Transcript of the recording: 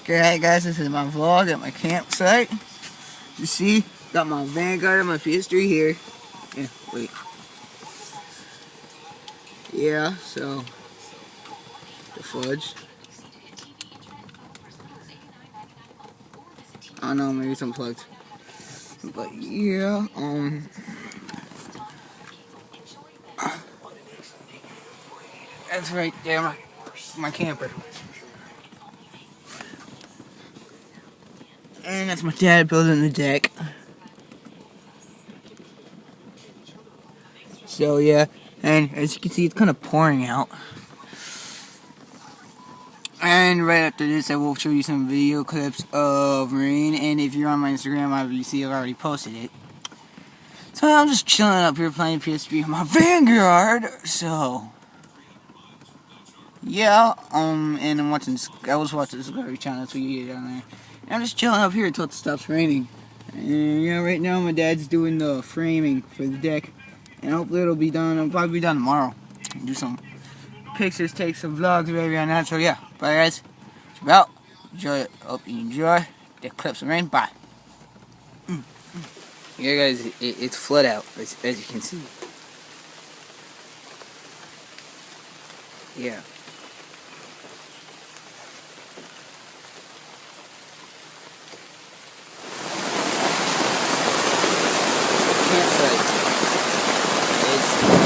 Okay guys, this is my vlog at my campsite. You see, got my Vanguard and my PS3 here. Yeah, wait. Yeah, so the fudge. I don't know, maybe it's unplugged. But yeah, that's right there, my camper. And that's my dad building the deck. So yeah, and as you can see, it's kind of pouring out. And right after this, I will show you some video clips of rain. And if you're on my Instagram, obviously I've already posted it. So I'm just chilling up here playing PS3 on my Vanguard. So yeah, and I was watching Discovery Channel. That's what you get down there. And I'm just chilling up here until it stops raining. And yeah, right now my dad's doing the framing for the deck, and hopefully it'll be done. It'll probably be done tomorrow. Do some pictures, take some vlogs, maybe on that. So yeah, bye guys. It's about. Enjoy it. Hope you enjoy the clips of rain. Bye. Yeah, guys, it's flood out as you can see. Yeah. Campsite. It's